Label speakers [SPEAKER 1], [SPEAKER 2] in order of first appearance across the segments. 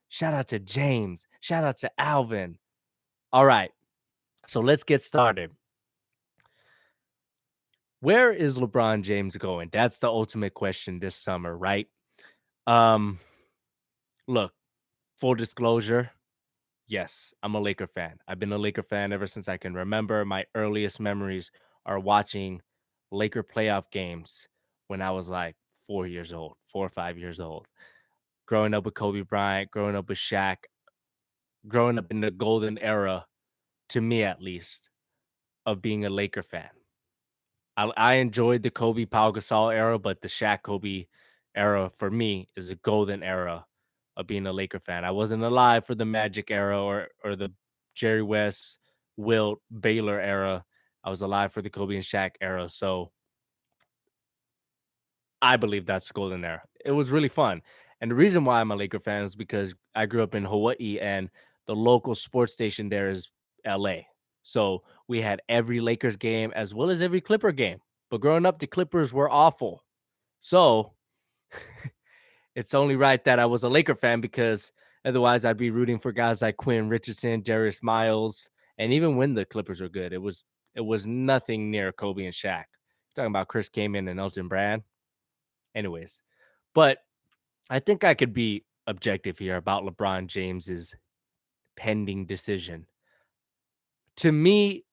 [SPEAKER 1] Shout out to James. Shout out to Alvin. All right, so let's get started. Where is LeBron James going? That's the ultimate question this summer, right? Um, Look, full disclosure, yes, I'm a Laker fan. I've been a Laker fan ever since I can remember. My earliest memories are watching Laker playoff games when I was like 4 years old, 4 or 5 years old. Growing up with Kobe Bryant, growing up with Shaq, growing up in the golden era, to me at least, of being a Laker fan. I enjoyed the Kobe Pau Gasol era, but the Shaq Kobe era for me is a golden era of being a Laker fan. I wasn't alive for the Magic era or the Jerry West, Wilt, Baylor era. I was alive for the Kobe and Shaq era. So I believe that's the golden era. It was really fun. And the reason why I'm a Laker fan is because I grew up in Hawaii and the local sports station there is LA. So we had every Lakers game as well as every Clipper game. But growing up, the Clippers were awful. So it's only right that I was a Laker fan because otherwise I'd be rooting for guys like Quinn Richardson, Darius Miles, and even when the Clippers were good, it was nothing near Kobe and Shaq. Talking about Chris Kaman and Elton Brand. Anyways, but I think I could be objective here about LeBron James's pending decision. To me,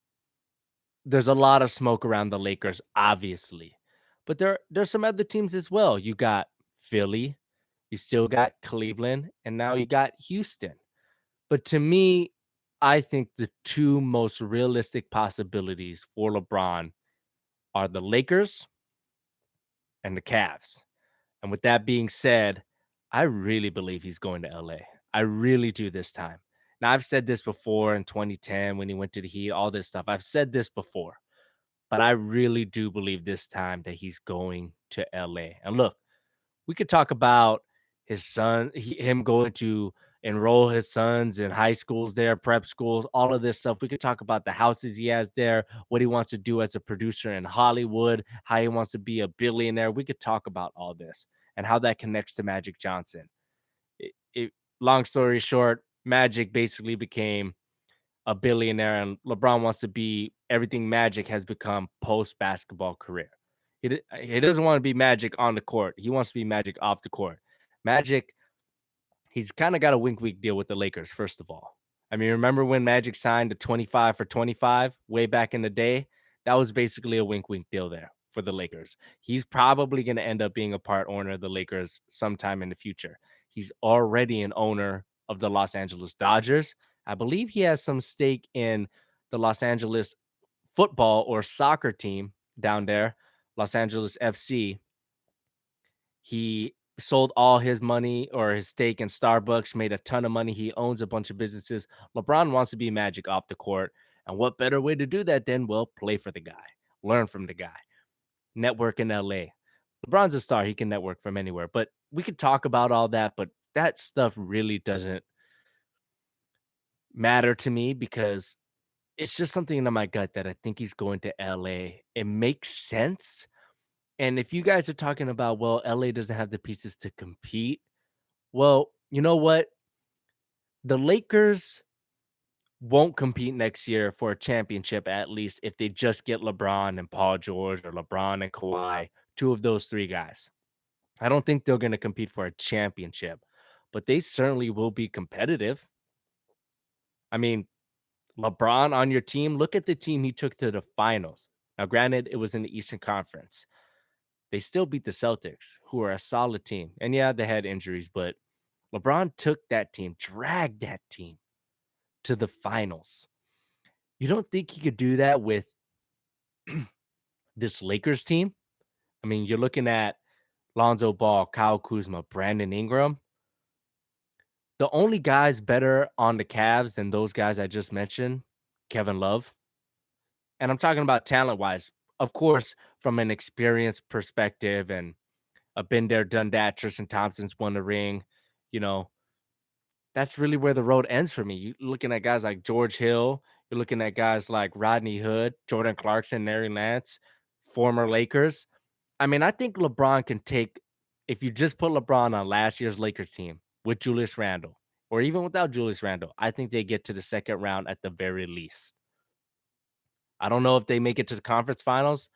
[SPEAKER 1] there's a lot of smoke around the Lakers, obviously, but there's some other teams as well. You got Philly, you still got Cleveland, and now you got Houston. But to me, I think the two most realistic possibilities for LeBron are the Lakers and the Cavs. And with that being said, I really believe he's going to LA. I really do this time. Now, I've said this before in 2010 when he went to the Heat, all this stuff. I've said this before, but I really do believe this time that he's going to LA. And look, we could talk about his son, him going to enroll his sons in high schools there, prep schools, all of this stuff. We could talk about the houses he has there, what he wants to do as a producer in Hollywood, how he wants to be a billionaire. We could talk about all this and how that connects to Magic Johnson. Long story short, Magic basically became a billionaire, and LeBron wants to be everything Magic has become post basketball career. He doesn't want to be Magic on the court. He wants to be Magic off the court. Magic, he's kind of got a wink deal with the Lakers, first of all. I mean, remember when Magic signed a 25 for 25 way back in the day? That was basically a wink deal there for the Lakers. He's probably going to end up being a part owner of the Lakers sometime in the future. He's already an owner of the Los Angeles Dodgers. I believe he has some stake in the Los Angeles football or soccer team down there, Los Angeles FC. He sold all his money or his stake in Starbucks, made a ton of money. He owns a bunch of businesses. LeBron wants to be Magic off the court. And what better way to do that than, well, play for the guy, learn from the guy, network in LA. LeBron's a star. He can network from anywhere. But we could talk about all that, but that stuff really doesn't matter to me because it's just something in my gut that I think he's going to LA. It makes sense. And if you guys are talking about, well, LA doesn't have the pieces to compete, well, you know what? The Lakers won't compete next year for a championship, at least if they just get LeBron and Paul George or LeBron and Kawhi, two of those three guys. I don't think they're going to compete for a championship, but they certainly will be competitive. I mean, LeBron on your team, look at the team he took to the finals. Now, granted, it was in the Eastern Conference. They still beat the Celtics, who are a solid team. And yeah, they had injuries, but LeBron took that team, dragged that team to the finals. You don't think he could do that with this Lakers team? I mean, you're looking at Lonzo Ball, Kyle Kuzma, Brandon Ingram. The only guys better on the Cavs than those guys I just mentioned, Kevin Love. And I'm talking about talent wise. Of course, from an experience perspective and a been there, done that. Tristan Thompson's won the ring. You know, that's really where the road ends for me. You're looking at guys like George Hill. You're looking at guys like Rodney Hood, Jordan Clarkson, Larry Lance, former Lakers. I mean, I think LeBron can take, if you just put LeBron on last year's Lakers team, with Julius Randle, or even without Julius Randle. I think they get to the second round at the very least. I don't know if they make it to the conference finals,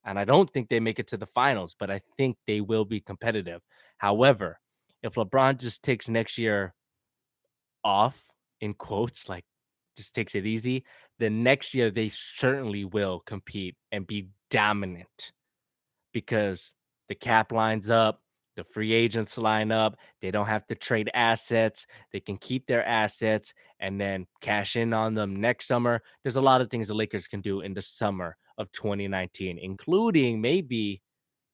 [SPEAKER 1] and I don't think they make it to the finals, but I think they will be competitive. However, if LeBron just takes next year off, in quotes, like just takes it easy, then next year they certainly will compete and be dominant because the cap lines up, the free agents line up, they don't have to trade assets, they can keep their assets and then cash in on them next summer. There's a lot of things the Lakers can do in the summer of 2019, including maybe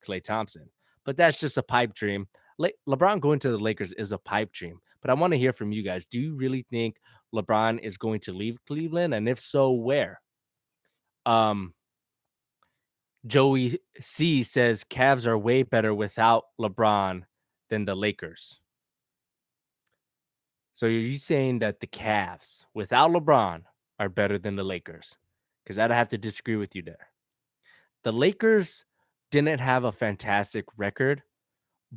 [SPEAKER 1] Klay Thompson. But that's just a pipe dream. LeBron going to the Lakers is a pipe dream. But I want to hear from you guys. Do you really think LeBron is going to leave Cleveland? And if so, where? Um, Joey C says Cavs are way better without LeBron than the Lakers. So are you saying that the Cavs without LeBron are better than the Lakers? Because I'd have to disagree with you there. The Lakers didn't have a fantastic record,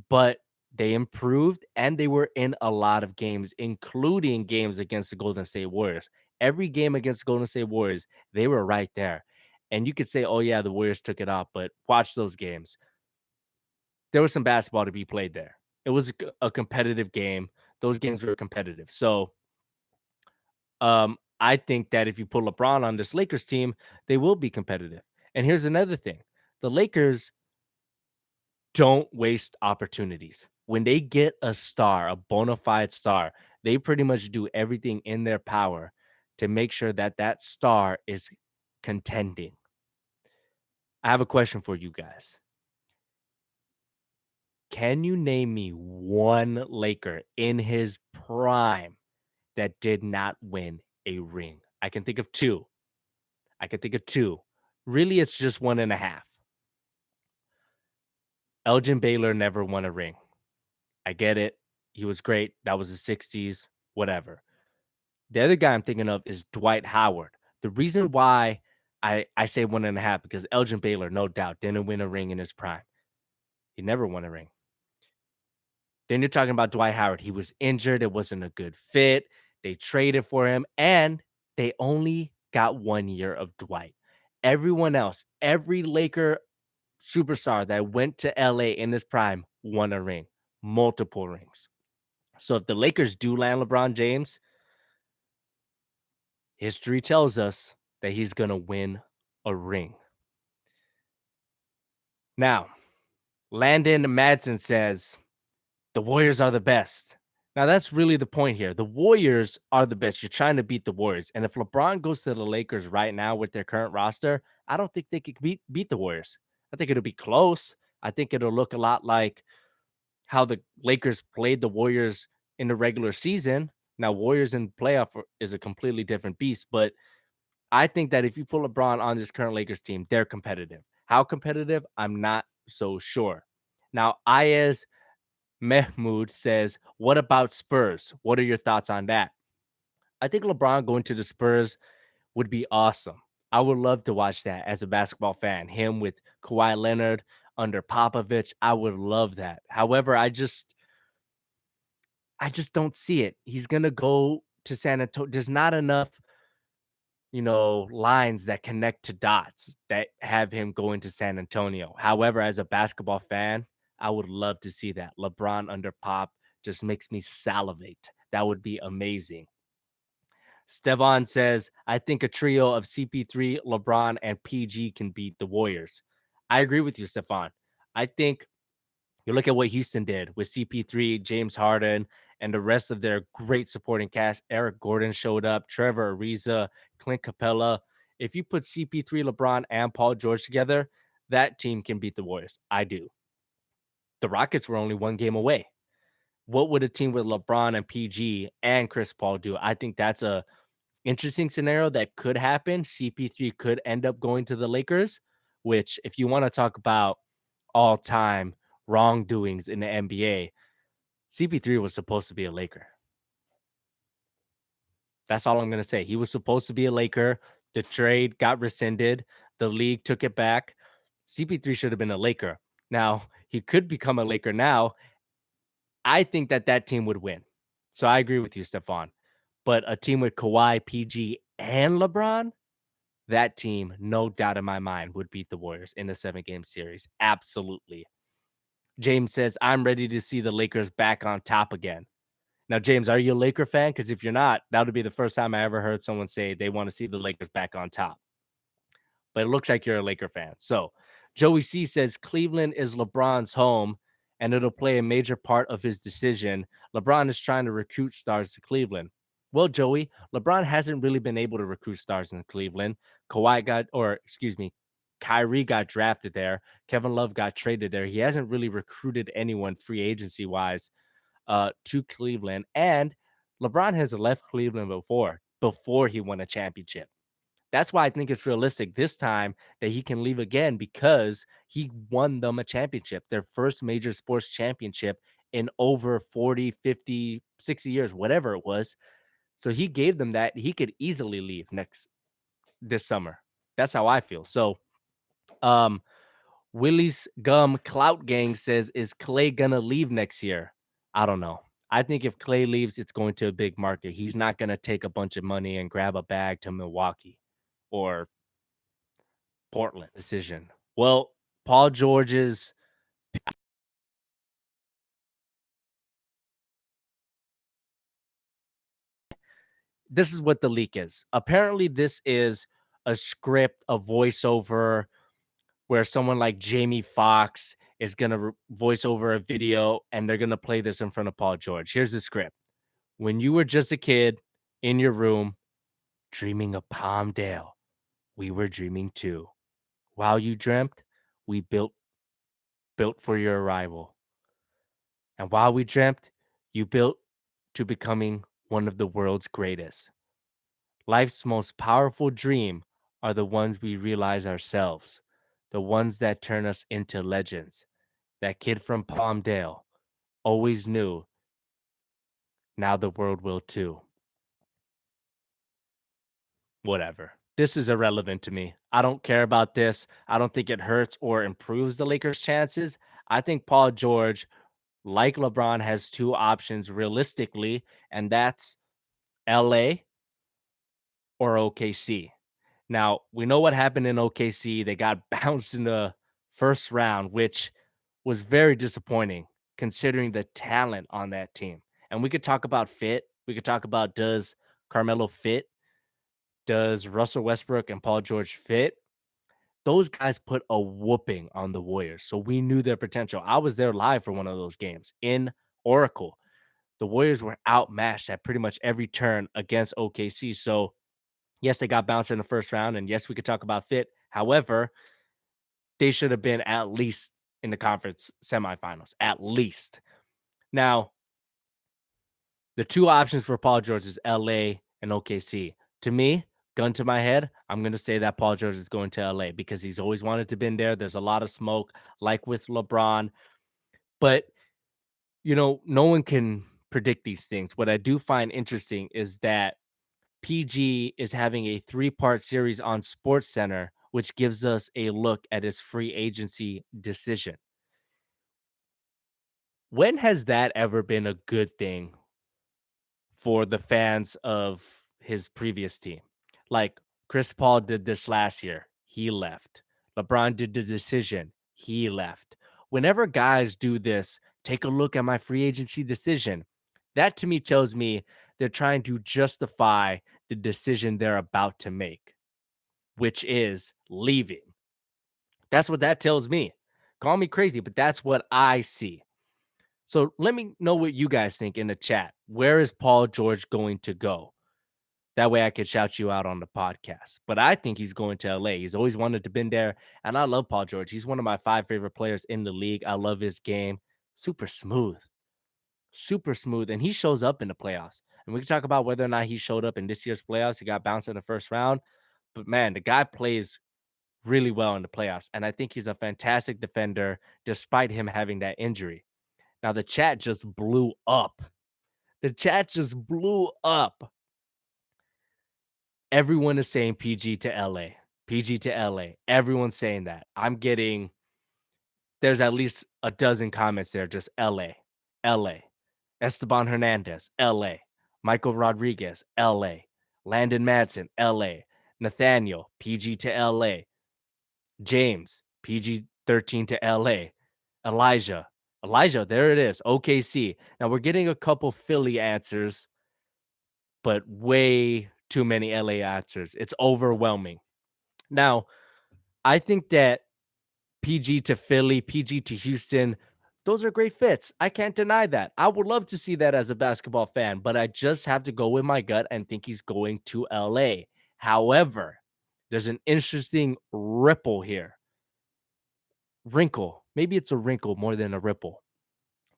[SPEAKER 1] but they improved and they were in a lot of games, including games against the Golden State Warriors. Every game against the Golden State Warriors, they were right there. And you could say, oh, yeah, the Warriors took it off, but watch those games. There was some basketball to be played there. It was a competitive game. Those games were competitive. So I think that if you put LeBron on this Lakers team, they will be competitive. And here's another thing. The Lakers don't waste opportunities. When they get a star, a bona fide star, they pretty much do everything in their power to make sure that that star is contending. I have a question for you guys. Can you name me one Laker in his prime that did not win a ring? I can think of two. I can think of two. Really, it's just one and a half. Elgin Baylor never won a ring. I get it. He was great. That was the 60s, whatever. The other guy I'm thinking of is Dwight Howard. The reason why I say one and a half because Elgin Baylor, no doubt, didn't win a ring in his prime. He never won a ring. Then you're talking about Dwight Howard. He was injured. It wasn't a good fit. They traded for him, and they only got 1 year of Dwight. Everyone else, every Laker superstar that went to LA in his prime won a ring, multiple rings. So if the Lakers do land LeBron James, history tells us that he's going to win a ring. Now, Landon Madsen says the Warriors are the best. Now, that's really the point here. The Warriors are the best. You're trying to beat the Warriors. And if LeBron goes to the Lakers right now with their current roster, I don't think they could beat the Warriors. I think it'll be close. I think it'll look a lot like how the Lakers played the Warriors in the regular season. Now, Warriors in playoff is a completely different beast, but I think that if you put LeBron on this current Lakers team, they're competitive. How competitive? I'm not so sure. Now, Ayaz Mehmood says, what about Spurs? What are your thoughts on that? I think LeBron going to the Spurs would be awesome. I would love to watch that as a basketball fan. Him with Kawhi Leonard under Popovich. I would love that. However, I just don't see it. He's gonna go to San Antonio. There's not enough, lines that connect to dots that have him going to San Antonio. However, as a basketball fan, I would love to see that. LeBron under Pop just makes me salivate. That would be amazing. Stevan says, I think a trio of CP3, LeBron, and PG can beat the Warriors. I agree with you, Stefan. I think you look at what Houston did with CP3, James Harden, and the rest of their great supporting cast. Eric Gordon showed up, Trevor Ariza, Clint Capella. If you put CP3, LeBron, and Paul George together, that team can beat the Warriors. I do. The Rockets were only one game away. What would a team with LeBron and PG and Chris Paul do? I think that's a interesting scenario that could happen. CP3 could end up going to the Lakers, which, if you want to talk about all time wrongdoings in the NBA, CP3 was supposed to be a Laker. That's all I'm going to say. He was supposed to be a Laker. The trade got rescinded. The league took it back. CP3 should have been a Laker. Now, he could become a Laker now I think that that team would win. So I agree with you, Stefan. But a team with Kawhi, PG, and LeBron, that team, no doubt in my mind, would beat the Warriors in a 7-game series. Absolutely. James says, I'm ready to see the Lakers back on top again. Now, James, are you a Laker fan? Because if you're not, that would be the first time I ever heard someone say they want to see the Lakers back on top. But it looks like you're a Laker fan. So Joey C says Cleveland is LeBron's home and it'll play a major part of his decision. LeBron is trying to recruit stars to Cleveland. Well, Joey, LeBron hasn't really been able to recruit stars in Cleveland. Kyrie got drafted there. Kevin Love got traded there. He hasn't really recruited anyone free agency wise to Cleveland. And LeBron has left Cleveland before he won a championship. That's why I think it's realistic this time that he can leave again because he won them a championship, their first major sports championship in over 40, 50, 60 years, whatever it was. So he gave them that. He could easily leave this summer. That's how I feel. So, um, Willie's Gum Clout Gang says, is Clay gonna leave next year? I don't know. I think if Clay leaves, it's going to a big market. He's not gonna take a bunch of money and grab a bag to Milwaukee or Portland decision. Well, Paul George's this is what the leak is. Apparently, this is a script, a voiceover where someone like Jamie Foxx is going to voice over a video and they're going to play this in front of Paul George. Here's the script. When you were just a kid in your room dreaming of Palmdale, we were dreaming too. While you dreamt, we built for your arrival. And while we dreamt, you built to becoming one of the world's greatest. Life's most powerful dream are the ones we realize ourselves, the ones that turn us into legends. That kid from Palmdale always knew, now the world will too. Whatever. This is irrelevant to me. I don't care about this. I don't think it hurts or improves the Lakers' chances. I think Paul George, like LeBron, has two options realistically, and that's LA or OKC. Now, we know what happened in OKC. They got bounced in the first round, which was very disappointing considering the talent on that team. And we could talk about fit. We could talk about, does Carmelo fit? Does Russell Westbrook and Paul George fit? Those guys put a whooping on the Warriors. So we knew their potential. I was there live for one of those games in Oracle. The Warriors were outmatched at pretty much every turn against OKC. So yes, they got bounced in the first round, and yes, we could talk about fit. However, they should have been at least in the conference semifinals, at least. Now, the two options for Paul George is LA and OKC. To me, gun to my head, I'm going to say that Paul George is going to LA because he's always wanted to been there. There's a lot of smoke, like with LeBron, but no one can predict these things. What I do find interesting is that PG is having a 3-part series on Sports Center, which gives us a look at his free agency decision. When has that ever been a good thing for the fans of his previous team? Like Chris Paul did this last year, he left. LeBron did the decision, he left. Whenever guys do this, take a look at my free agency decision. That to me tells me they're trying to justify the decision they're about to make, which is leaving. That's what that tells me. Call me crazy, but that's what I see. So let me know what you guys think in the chat. Where is Paul George going to go? That way I could shout you out on the podcast. But I think he's going to LA. He's always wanted to been there. And I love Paul George. He's one of my 5 favorite players in the league. I love his game. Super smooth. Super smooth. And he shows up in the playoffs. And we can talk about whether or not he showed up in this year's playoffs. He got bounced in the first round. But man, the guy plays really well in the playoffs. And I think he's a fantastic defender despite him having that injury. Now, the chat just blew up. The chat just blew up. Everyone is saying PG to LA. PG to LA. Everyone's saying that. There's at least a dozen comments there, just LA. LA. Esteban Hernandez, LA. Michael Rodriguez, LA. Landon Madsen, LA. Nathaniel, PG to LA. James, PG 13 to LA. Elijah, there it is, OKC. Now we're getting a couple Philly answers, but way too many LA answers. It's overwhelming. Now, I think that PG to Philly, PG to Houston, those are great fits. I can't deny that. I would love to see that as a basketball fan, but I just have to go with my gut and think he's going to LA. However, there's an interesting ripple here. Wrinkle. Maybe it's a wrinkle more than a ripple.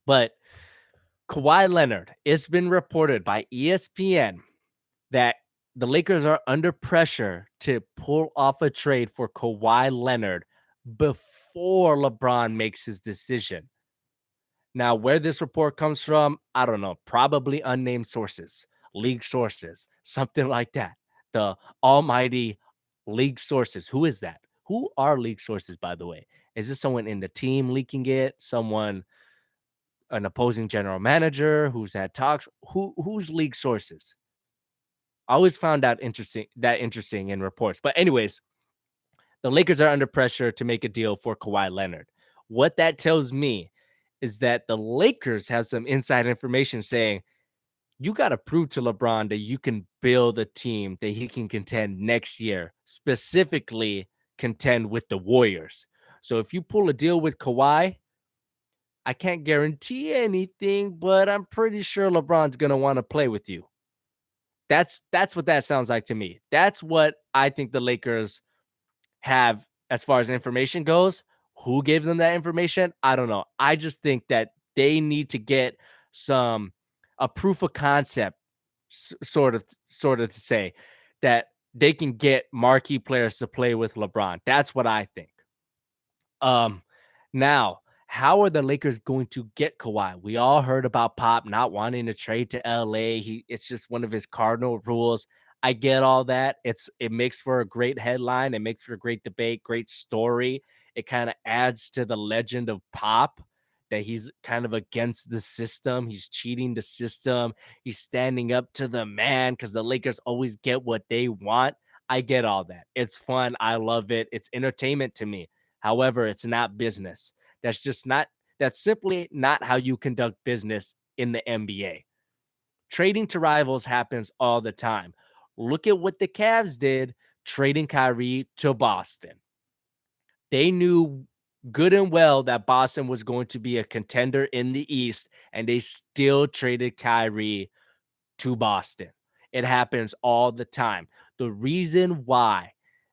[SPEAKER 1] But Kawhi Leonard, it's been reported by ESPN that the Lakers are under pressure to pull off a trade for Kawhi Leonard before LeBron makes his decision. Now, where this report comes from, I don't know, probably unnamed sources, league sources, something like that. The almighty league sources. Who is that? Who are league sources, by the way? Is this someone in the team leaking it? Someone, an opposing general manager who's had talks? Who's league sources? I always found that interesting in reports. But anyways, the Lakers are under pressure to make a deal for Kawhi Leonard. What that tells me is that the Lakers have some inside information saying you got to prove to LeBron that you can build a team that he can contend next year, specifically contend with the Warriors. So if you pull a deal with Kawhi, I can't guarantee anything, but I'm pretty sure LeBron's going to want to play with you. That's what that sounds like to me. That's what I think the Lakers have as far as information goes. Who gave them that information? I don't know. I just think that they need to get some a proof of concept sort of to say that they can get marquee players to play with LeBron. That's what I think. Um, Now, how are the Lakers going to get Kawhi? We all heard about Pop not wanting to trade to LA. It's just one of his cardinal rules. I get all that. It makes for a great headline. It makes for a great debate, great story. It kind of adds to the legend of Pop that he's kind of against the system. He's cheating the system. He's standing up to the man because the Lakers always get what they want. I get all that. It's fun. I love it. It's entertainment to me. However, it's not business. That's simply not how you conduct business in the NBA. Trading to rivals happens all the time. Look at what the Cavs did trading Kyrie to Boston. They knew good and well that Boston was going to be a contender in the East, and they still traded Kyrie to Boston. It happens all the time. The reason why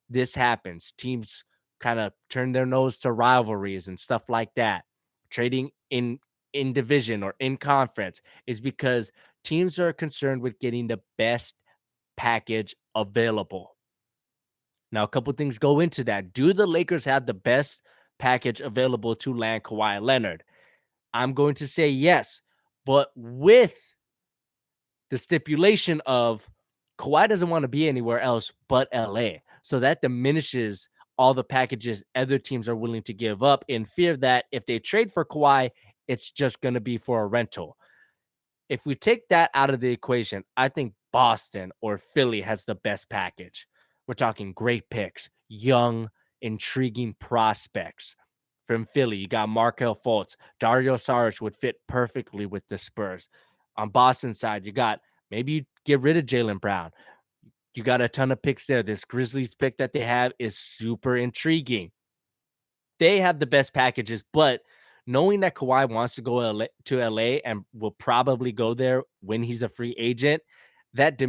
[SPEAKER 1] this happens, teams kind of turn their nose to rivalries and stuff like that, trading in division or in conference, is because teams are concerned with getting the best package available. Now, a couple things go into that. Do the Lakers have the best package available to land Kawhi Leonard? I'm going to say yes, but with the stipulation of Kawhi doesn't want to be anywhere else but LA. So that diminishes all the packages other teams are willing to give up in fear that if they trade for Kawhi, it's just going to be for a rental. If we take that out of the equation, I think Boston or Philly has the best package. We're talking great picks, young, intriguing prospects. From Philly, you got Markel Fultz. Dario Saric would fit perfectly with the Spurs. On Boston side, you got maybe you get rid of Jaylen Brown. You got a ton of picks there. This Grizzlies pick that they have is super intriguing. They have the best packages, but knowing that Kawhi wants to go to LA and will probably go there when he's a free agent, that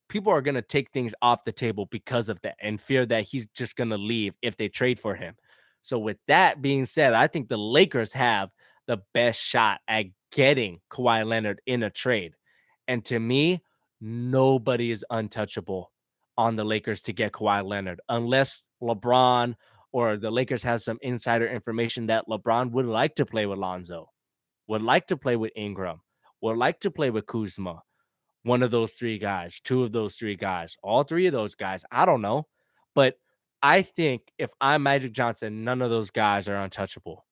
[SPEAKER 1] people are going to take things off the table because of that and fear that he's just going to leave if they trade for him. So with that being said, I think the Lakers have the best shot at getting Kawhi Leonard in a trade. And to me, nobody is untouchable on the Lakers to get Kawhi Leonard unless LeBron or the Lakers have some insider information that LeBron would like to play with Lonzo, would like to play with Ingram, would like to play with Kuzma. One of those three guys, two of those three guys, all three of those guys. I don't know. But I think if I'm Magic Johnson, none of those guys are untouchable.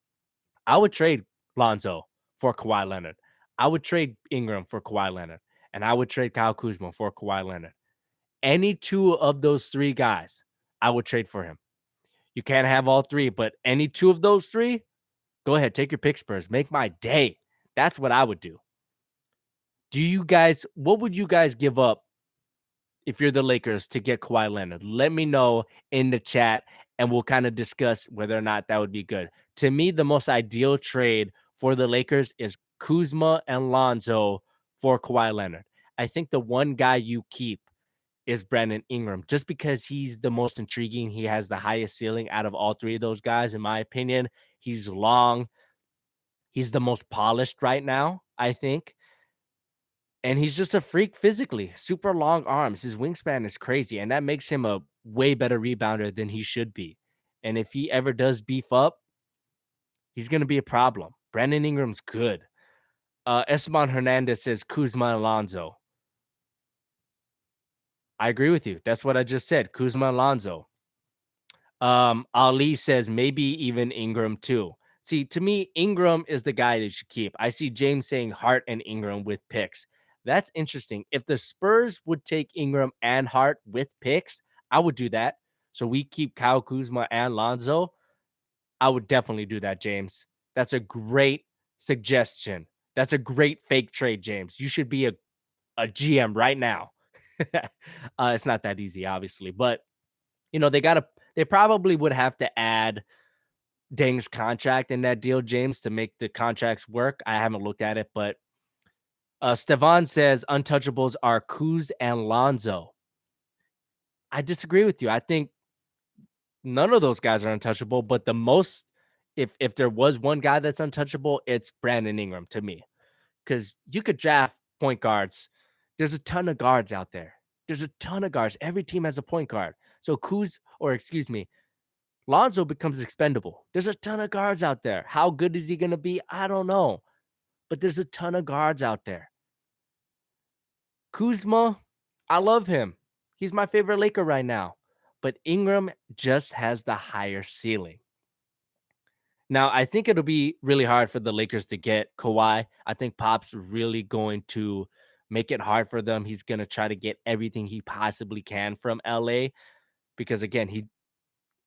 [SPEAKER 1] I would trade Lonzo for Kawhi Leonard. I would trade Ingram for Kawhi Leonard, and I would trade Kyle Kuzma for Kawhi Leonard. Any two of those three guys, I would trade for him. You can't have all three, but any two of those three, go ahead, take your pick, Spurs. Make my day. That's what I would do. What would you guys give up if you're the Lakers to get Kawhi Leonard? Let me know in the chat and we'll kind of discuss whether or not that would be good. To me, the most ideal trade for the Lakers is Kuzma and Lonzo for Kawhi Leonard. I think the one guy you keep is Brandon Ingram, just because he's the most intriguing. He has the highest ceiling out of all three of those guys, in my opinion. He's long. He's the most polished right now, I think. And he's just a freak physically, super long arms. His wingspan is crazy, and that makes him a way better rebounder than he should be. And if he ever does beef up, he's going to be a problem. Brandon Ingram's good. Esteban Hernandez says Kuzma Alonzo. I agree with you. That's what I just said. Kuzma Alonzo. Ali says maybe even Ingram too. See, to me, Ingram is the guy that you should keep. I see James saying Hart and Ingram with picks. That's interesting. If the Spurs would take Ingram and Hart with picks, I would do that. So we keep Kyle Kuzma and Lonzo. I would definitely do that, James. That's a great suggestion. That's a great fake trade, James. You should be a GM right now. It's not that easy, obviously, but they probably would have to add Deng's contract in that deal, James, to make the contracts work. I haven't looked at it, but Stevan says untouchables are Kuz and Lonzo. I disagree with you. I think none of those guys are untouchable, but the most, if there was one guy that's untouchable, it's Brandon Ingram to me. Because you could draft point guards. There's a ton of guards out there. There's a ton of guards. Every team has a point guard. So Lonzo becomes expendable. There's a ton of guards out there. How good is he going to be? I don't know. But there's a ton of guards out there. Kuzma, I love him. He's my favorite Laker right now. But Ingram just has the higher ceiling. Now, I think it'll be really hard for the Lakers to get Kawhi. I think Pop's really going to make it hard for them. He's going to try to get everything he possibly can from LA because, again,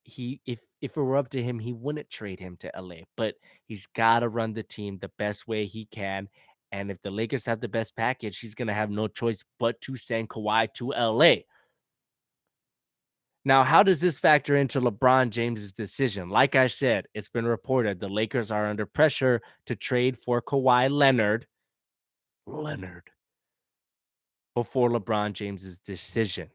[SPEAKER 1] if it were up to him, he wouldn't trade him to LA, but he's got to run the team the best way he can. And if the Lakers have the best package, he's going to have no choice but to send Kawhi to LA. Now, how does this factor into LeBron James's decision? Like I said, it's been reported the Lakers are under pressure to trade for Kawhi Leonard before LeBron James's decision.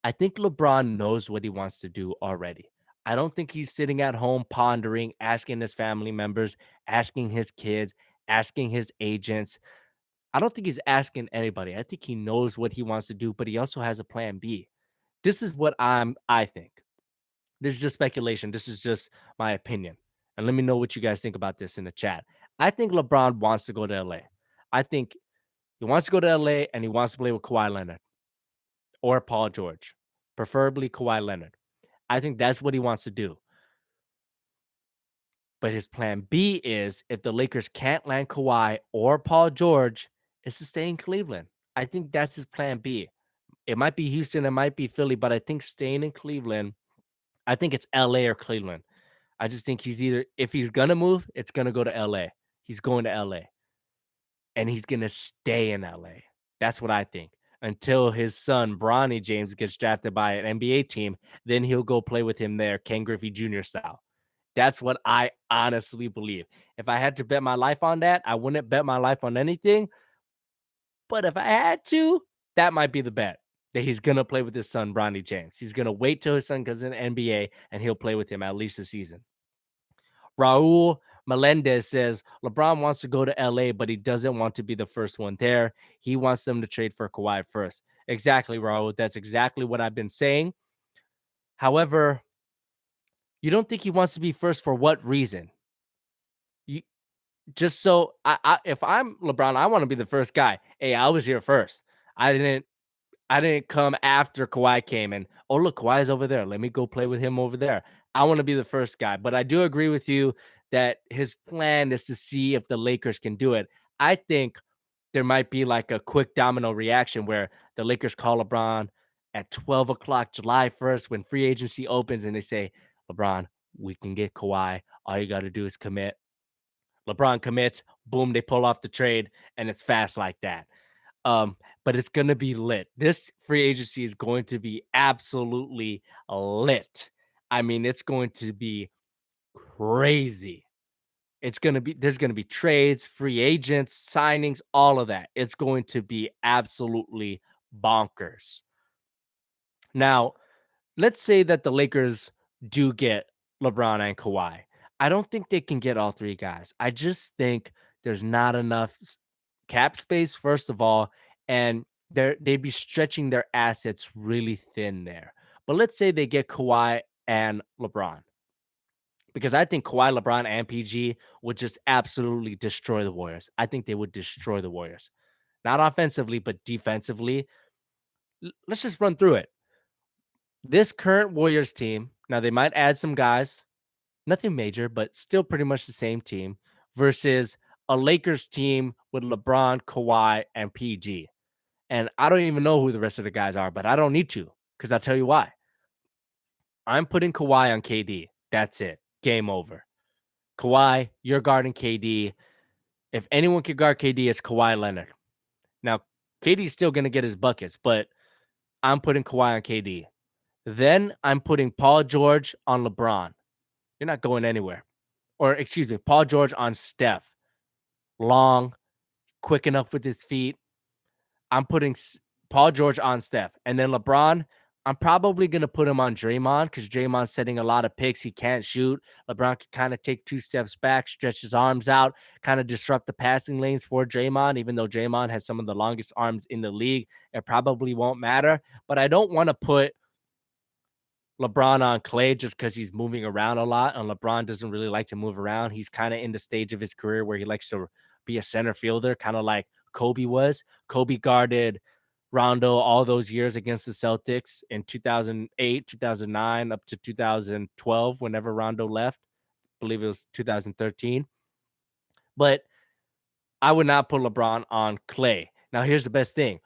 [SPEAKER 1] I think LeBron knows what he wants to do already. I don't think he's sitting at home pondering, asking his family members, asking his kids, asking his agents. I don't think he's asking anybody. I think he knows what he wants to do, but he also has a plan B. This is what I think. This is just speculation. This is just my opinion. And let me know what you guys think about this in the chat. I think LeBron wants to go to LA. I think he wants to go to LA and he wants to play with Kawhi Leonard or Paul George, preferably Kawhi Leonard. I think that's what he wants to do. But his plan B is if the Lakers can't land Kawhi or Paul George, is to stay in Cleveland. I think that's his plan B. It might be Houston, it might be Philly, but I think staying in Cleveland, I think it's LA or Cleveland. I just think if he's going to move, it's going to go to LA. He's going to LA. And he's going to stay in LA. That's what I think. Until his son, Bronny James, gets drafted by an NBA team, then he'll go play with him there, Ken Griffey Jr. style. That's what I honestly believe. If I had to bet my life on that, I wouldn't bet my life on anything. But if I had to, that might be the bet that he's going to play with his son, Bronny James. He's going to wait till his son goes in the NBA and he'll play with him at least a season. Raul Melendez says LeBron wants to go to LA, but he doesn't want to be the first one there. He wants them to trade for Kawhi first. Exactly, Raul. That's exactly what I've been saying. However, you don't think he wants to be first for what reason? You just so if I'm LeBron, I want to be the first guy. Hey, I was here first. I didn't come after Kawhi came and, oh, look, Kawhi's over there. Let me go play with him over there. I want to be the first guy. But I do agree with you that his plan is to see if the Lakers can do it. I think there might be like a quick domino reaction where the Lakers call LeBron at 12 o'clock July 1st when free agency opens and they say, LeBron, we can get Kawhi. All you got to do is commit. LeBron commits, boom, they pull off the trade, and it's fast like that. But it's gonna be lit. This free agency is going to be absolutely lit. I mean, it's going to be crazy. It's gonna be there's gonna be trades, free agents, signings, all of that. It's going to be absolutely bonkers. Now, let's say that the Lakers do get LeBron and Kawhi. I don't think they can get all three guys. I just think there's not enough cap space, first of all, and they'd be stretching their assets really thin there. But let's say they get Kawhi and LeBron, because I think Kawhi, LeBron, and PG would just absolutely destroy the Warriors. I think they would destroy the Warriors, not offensively, but defensively. Let's just run through it. This current Warriors team, now they might add some guys, nothing major, but still pretty much the same team, versus a Lakers team with LeBron, Kawhi, and PG. And I don't even know who the rest of the guys are, but I don't need to, because I'll tell you why. I'm putting Kawhi on KD. That's it. Game over. Kawhi, you're guarding KD. If anyone can guard KD, it's Kawhi Leonard. Now, KD's still going to get his buckets, but I'm putting Kawhi on KD. Then I'm putting Paul George on LeBron. You're not going anywhere. Or excuse me, Paul George on Steph. Long, quick enough with his feet. I'm putting Paul George on Steph. And then LeBron, I'm probably going to put him on Draymond because Draymond's setting a lot of picks. He can't shoot. LeBron can kind of take 2 steps back, stretch his arms out, kind of disrupt the passing lanes for Draymond, even though Draymond has some of the longest arms in the league. It probably won't matter. But I don't want to put LeBron on Clay just because he's moving around a lot, and LeBron doesn't really like to move around. He's kind of in the stage of his career where he likes to be a center fielder, kind of like Kobe was. Kobe guarded Rondo all those years against the Celtics in 2008, 2009, up to 2012, whenever Rondo left. I believe it was 2013. But I would not put LeBron on Clay. Now, here's the best thing.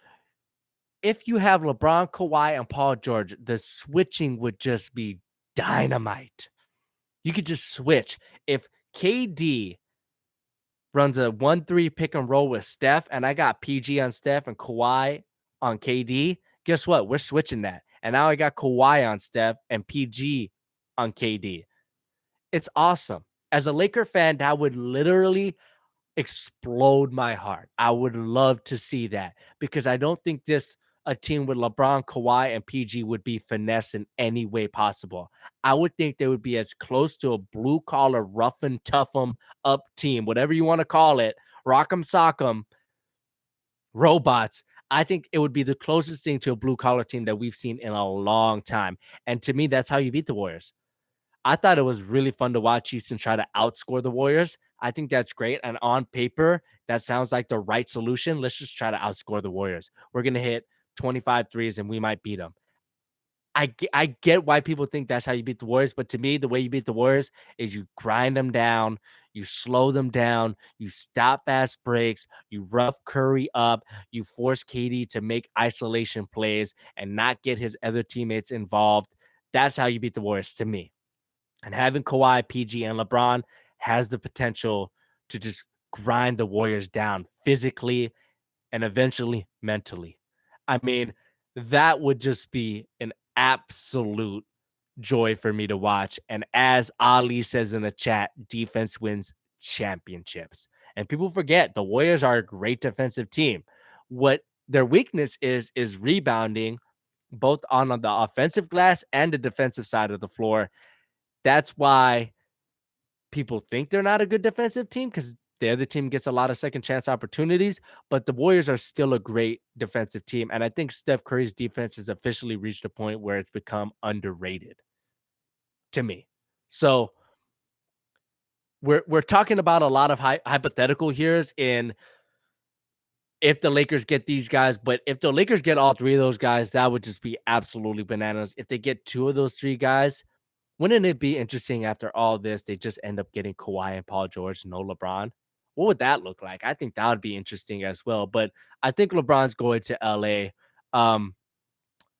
[SPEAKER 1] If you have LeBron, Kawhi, and Paul George, the switching would just be dynamite. You could just switch. If KD runs a 1-3 pick and roll with Steph, and I got PG on Steph and Kawhi on KD, guess what? We're switching that. And now I got Kawhi on Steph and PG on KD. It's awesome. As a Laker fan, that would literally explode my heart. I would love to see that because I don't think this a team with LeBron, Kawhi, and PG would be finesse in any way possible. I would think they would be as close to a blue collar, rough and tough 'em up team, whatever you want to call it, rock 'em, sock 'em, robots. I think it would be the closest thing to a blue collar team that we've seen in a long time. And to me, that's how you beat the Warriors. I thought it was really fun to watch Houston try to outscore the Warriors. I think that's great. And on paper, that sounds like the right solution. Let's just try to outscore the Warriors. We're going to hit 25 threes and we might beat them. I get why people think that's how you beat the Warriors, but to me, the way you beat the Warriors is you grind them down, you slow them down, you stop fast breaks, you rough Curry up, you force KD to make isolation plays and not get his other teammates involved. That's how you beat the Warriors to me. And having Kawhi, PG, and LeBron has the potential to just grind the Warriors down physically and eventually mentally. I mean, that would just be an absolute joy for me to watch. And as Ali says in the chat, defense wins championships. And people forget the Warriors are a great defensive team. What their weakness is rebounding, both on the offensive glass and the defensive side of the floor. That's why people think they're not a good defensive team because the other team gets a lot of second chance opportunities, but the Warriors are still a great defensive team. And I think Steph Curry's defense has officially reached a point where it's become underrated to me. So we're talking about a lot of hypothetical here's in if the Lakers get these guys, but if the Lakers get all three of those guys, that would just be absolutely bananas. If they get two of those three guys, wouldn't it be interesting after all this, they just end up getting Kawhi and Paul George, no LeBron? What would that look like? I think that would be interesting as well. But I think LeBron's going to LA. Um,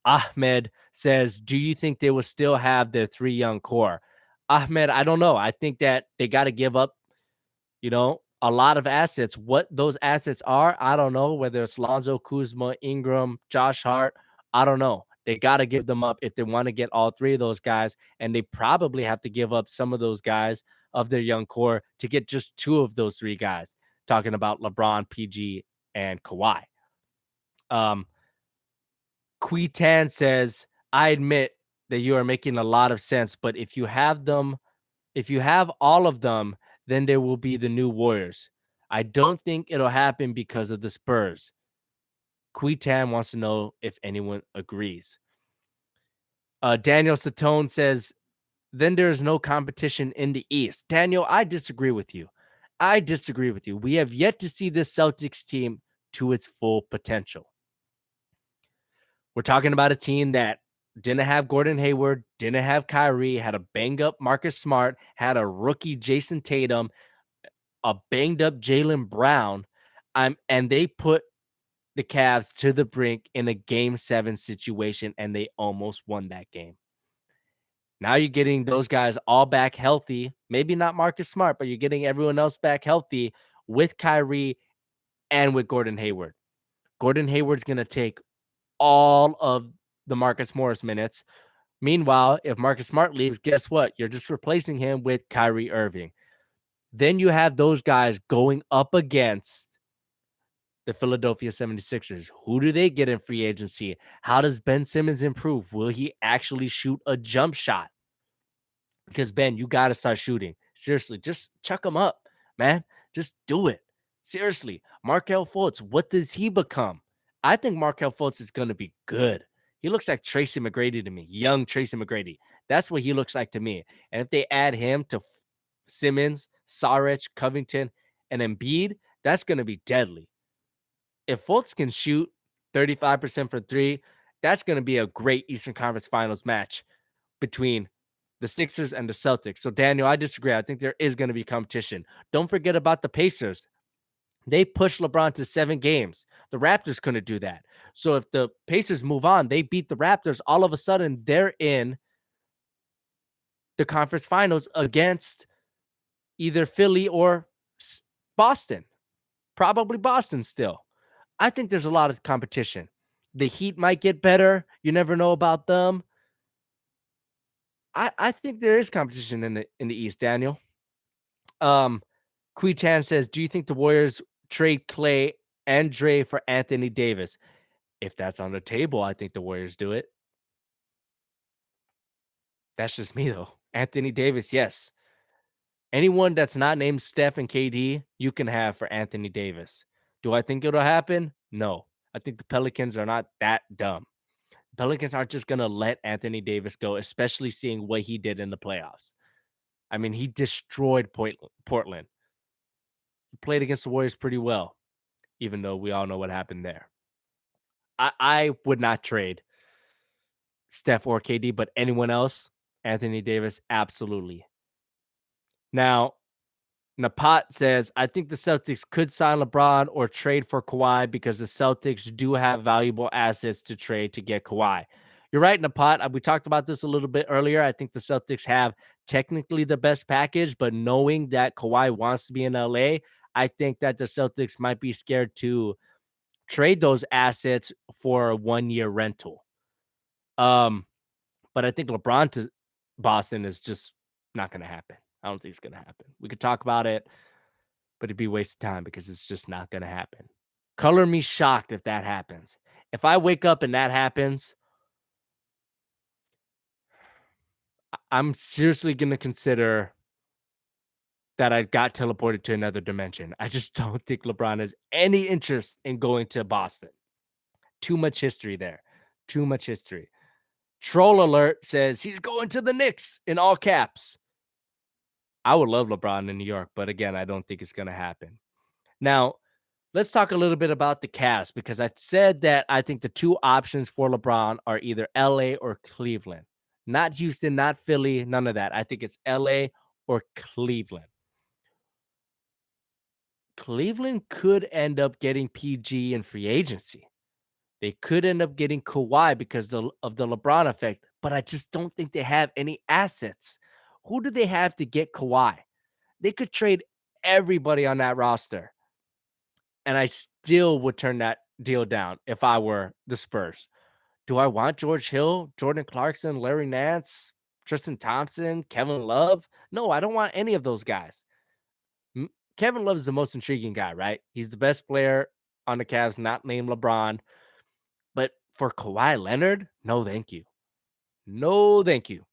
[SPEAKER 1] Ahmed says, "Do you think they will still have their three young core?" Ahmed, I don't know. I think that they got to give up, a lot of assets. What those assets are, I don't know. Whether it's Lonzo, Kuzma, Ingram, Josh Hart, I don't know. They got to give them up if they want to get all three of those guys, and they probably have to give up some of those guys of their young core to get just two of those three guys. Talking about LeBron, PG, and Kawhi. Um, Tan says, I admit that you are making a lot of sense, but if you have all of them, then there will be the new Warriors. I don't think it'll happen because of the Spurs. Tan wants to know if anyone agrees. Daniel Satone says, then there is no competition in the East. Daniel, I disagree with you. I disagree with you. We have yet to see this Celtics team to its full potential. We're talking about a team that didn't have Gordon Hayward, didn't have Kyrie, had a banged up Marcus Smart, had a rookie Jason Tatum, a banged up Jaylen Brown. And they put the Cavs to the brink in a game 7 situation, and they almost won that game. Now you're getting those guys all back healthy. Maybe not Marcus Smart, but you're getting everyone else back healthy with Kyrie and with Gordon Hayward. Gordon Hayward's going to take all of the Marcus Morris minutes. Meanwhile, if Marcus Smart leaves, guess what? You're just replacing him with Kyrie Irving. Then you have those guys going up against the Philadelphia 76ers. Who do they get in free agency? How does Ben Simmons improve? Will he actually shoot a jump shot? Because, Ben, you got to start shooting. Seriously, just chuck him up, man. Just do it. Seriously. Markelle Fultz, what does he become? I think Markelle Fultz is going to be good. He looks like Tracy McGrady to me, young Tracy McGrady. That's what he looks like to me. And if they add him to Simmons, Saric, Covington, and Embiid, that's going to be deadly. If Fultz can shoot 35% for three, that's going to be a great Eastern Conference Finals match between the Sixers and the Celtics. So, Daniel, I disagree. I think there is going to be competition. Don't forget about the Pacers. They pushed LeBron to 7 games. The Raptors couldn't do that. So if the Pacers move on, they beat the Raptors, all of a sudden they're in the conference finals against either Philly or Boston. Probably Boston still. I think there's a lot of competition. The Heat might get better. You never know about them. I think there is competition in the East, Daniel. Tan says, do you think the Warriors trade Clay and Dre for Anthony Davis? If that's on the table, I think the Warriors do it. That's just me, though. Anthony Davis, yes. Anyone that's not named Steph and KD, you can have for Anthony Davis. Do I think it'll happen? No. I think the Pelicans are not that dumb. Pelicans aren't just going to let Anthony Davis go, especially seeing what he did in the playoffs. I mean, he destroyed Portland. He played against the Warriors pretty well, even though we all know what happened there. I would not trade Steph or KD, but anyone else, Anthony Davis, absolutely. Now, Napat says, I think the Celtics could sign LeBron or trade for Kawhi because the Celtics do have valuable assets to trade to get Kawhi. You're right, Napat. We talked about this a little bit earlier. I think the Celtics have technically the best package, but knowing that Kawhi wants to be in LA, I think that the Celtics might be scared to trade those assets for a 1-year rental. But I think LeBron to Boston is just not going to happen. I don't think it's going to happen. We could talk about it, but it'd be a waste of time because it's just not going to happen. Color me shocked if that happens. If I wake up and that happens, I'm seriously going to consider that I got teleported to another dimension. I just don't think LeBron has any interest in going to Boston. Too much history there. Too much history. Troll alert says he's going to the Knicks in all caps. I would love LeBron in New York, but again, I don't think it's going to happen. Now, let's talk a little bit about the Cavs because I said that I think the two options for LeBron are either LA or Cleveland. Not Houston, not Philly, none of that. I think it's LA or Cleveland. Cleveland could end up getting PG in free agency. They could end up getting Kawhi because of the LeBron effect, but I just don't think they have any assets. Who do they have to get Kawhi? They could trade everybody on that roster, and I still would turn that deal down if I were the Spurs. Do I want George Hill, Jordan Clarkson, Larry Nance, Tristan Thompson, Kevin Love? No, I don't want any of those guys. M- Kevin Love is the most intriguing guy, right? He's the best player on the Cavs, not named LeBron. But for Kawhi Leonard, no, thank you. No, thank you.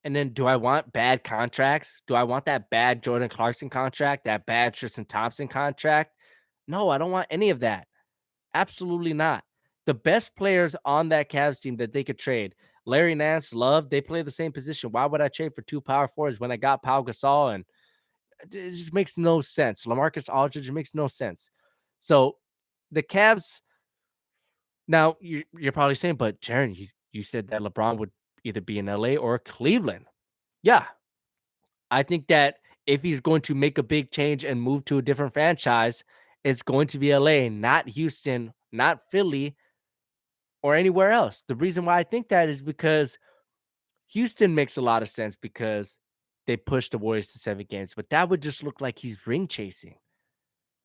[SPEAKER 1] And then do I want bad contracts? Do I want that bad Jordan Clarkson contract, that bad Tristan Thompson contract? No, I don't want any of that. Absolutely not. The best players on that Cavs team that they could trade, Larry Nance, Love, they play the same position. Why would I trade for two power forwards when I got Pau Gasol? And it just makes no sense. LaMarcus Aldridge, it makes no sense. So the Cavs, now you're probably saying, but Jaron, you said that LeBron would either be in LA or Cleveland. Yeah, I think that if he's going to make a big change and move to a different franchise, it's going to be LA, not Houston, not Philly, or anywhere else. The reason why I think that is because Houston makes a lot of sense because they pushed the Warriors to 7 games, but that would just look like he's ring chasing.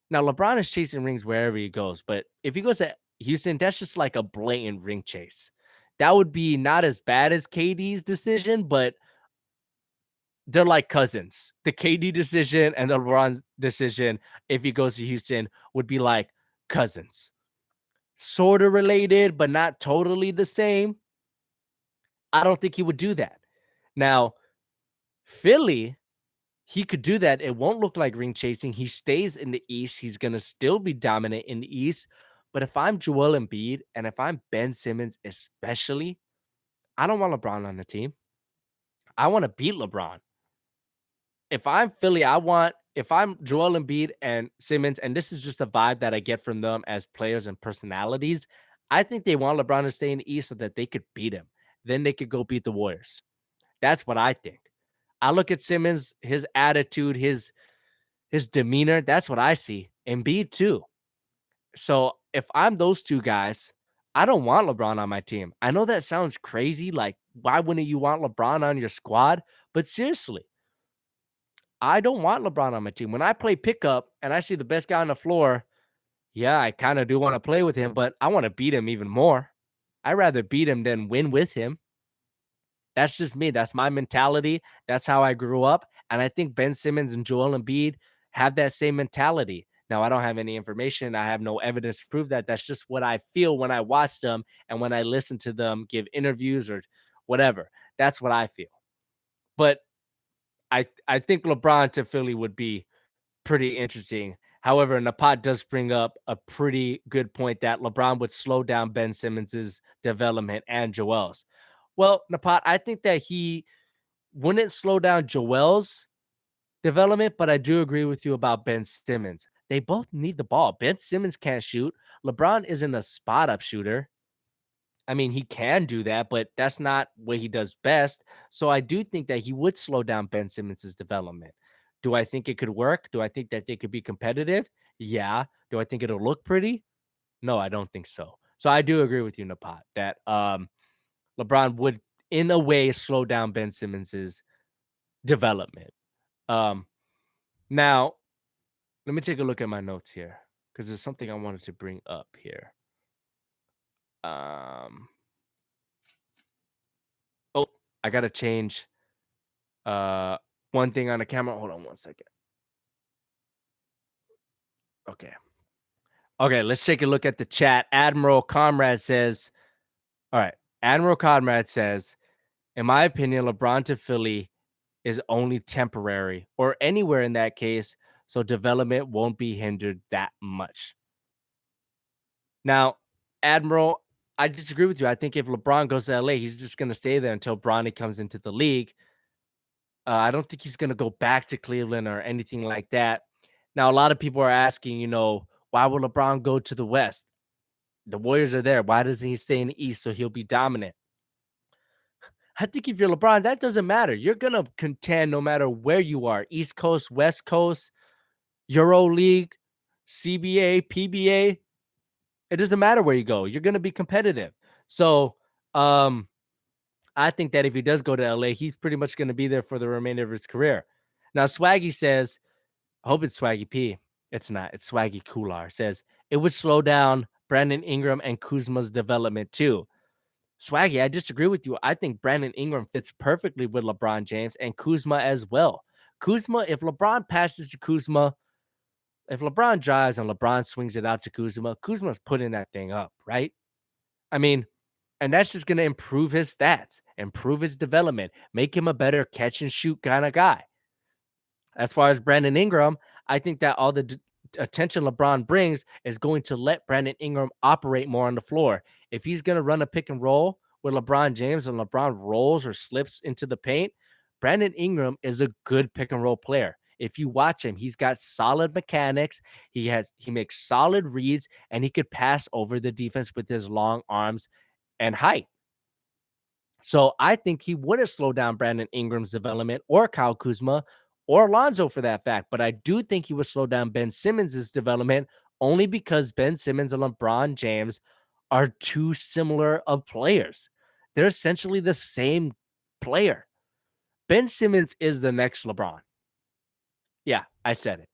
[SPEAKER 1] Now, LeBron is chasing rings wherever he goes, but if he goes to Houston, that's just like a blatant ring chase. That would be not as bad as KD's decision, but they're like cousins. The KD decision and the LeBron decision, if he goes to Houston, would be like cousins. Sort of related, but not totally the same. I don't think he would do that. Now, Philly, he could do that. It won't look like ring chasing. He stays in the East. He's going to still be dominant in the East. But if I'm Joel Embiid and if I'm Ben Simmons, especially, I don't want LeBron on the team. I want to beat LeBron. If I'm Philly, if I'm Joel Embiid and Simmons, and this is just a vibe that I get from them as players and personalities, I think they want LeBron to stay in the East so that they could beat him. Then they could go beat the Warriors. That's what I think. I look at Simmons, his attitude, his demeanor. That's what I see. Embiid too. So if I'm those two guys, I don't want LeBron on my team. I know that sounds crazy. Like, why wouldn't you want LeBron on your squad? But seriously, I don't want LeBron on my team. When I play pickup and I see the best guy on the floor, yeah, I kind of do want to play with him, but I want to beat him even more. I'd rather beat him than win with him. That's just me. That's my mentality. That's how I grew up. And I think Ben Simmons and Joel Embiid have that same mentality. Now, I don't have any information. I have no evidence to prove that. That's just what I feel when I watch them and when I listen to them give interviews or whatever. That's what I feel. But I think LeBron to Philly would be pretty interesting. However, Napat does bring up a pretty good point that LeBron would slow down Ben Simmons's development and Joel's. Well, Napat, I think that he wouldn't slow down Joel's development, but I do agree with you about Ben Simmons. They both need the ball. Ben Simmons can't shoot. LeBron isn't a spot up shooter. I mean, he can do that, but that's not what he does best. So I do think that he would slow down Ben Simmons's development. Do I think it could work? Do I think that they could be competitive? Yeah. Do I think it'll look pretty? No, I don't think so. So I do agree with you, Napat, that LeBron would, in a way, slow down Ben Simmons's development. Um, Now, let me take a look at my notes here because there's something I wanted to bring up here. Um, oh, I gotta change one thing on the camera. Hold on one second. Okay. Okay, let's take a look at the chat. Admiral Comrade says, all right. Admiral Comrade says, in my opinion, LeBron to Philly is only temporary or anywhere in that case, so development won't be hindered that much. Now, Admiral, I disagree with you. I think if LeBron goes to LA, he's just going to stay there until Bronny comes into the league. I don't think he's going to go back to Cleveland or anything like that. Now, a lot of people are asking, why would LeBron go to the West? The Warriors are there. Why doesn't he stay in the East so he'll be dominant? I think if you're LeBron, that doesn't matter. You're going to contend no matter where you are, East Coast, West Coast. Euro League, CBA, PBA. It doesn't matter where you go. You're going to be competitive. So, I think that if he does go to LA, he's pretty much going to be there for the remainder of his career. Now, Swaggy says, I hope it's Swaggy P. It's not. It's Swaggy Kular. Says it would slow down Brandon Ingram and Kuzma's development too. Swaggy, I disagree with you. I think Brandon Ingram fits perfectly with LeBron James and Kuzma as well. Kuzma, if LeBron passes to Kuzma, if LeBron drives and LeBron swings it out to Kuzma, Kuzma's putting that thing up, right? I mean, and that's just going to improve his stats, improve his development, make him a better catch and shoot kind of guy. As far as Brandon Ingram, I think that all the attention LeBron brings is going to let Brandon Ingram operate more on the floor. If he's going to run a pick and roll with LeBron James and LeBron rolls or slips into the paint, Brandon Ingram is a good pick and roll player. If you watch him, he's got solid mechanics. He makes solid reads, and he could pass over the defense with his long arms and height. So I think he wouldn't slow down Brandon Ingram's development or Kyle Kuzma or Lonzo for that fact. But I do think he would slow down Ben Simmons' development only because Ben Simmons and LeBron James are too similar of players. They're essentially the same player. Ben Simmons is the next LeBron. Yeah, I said it.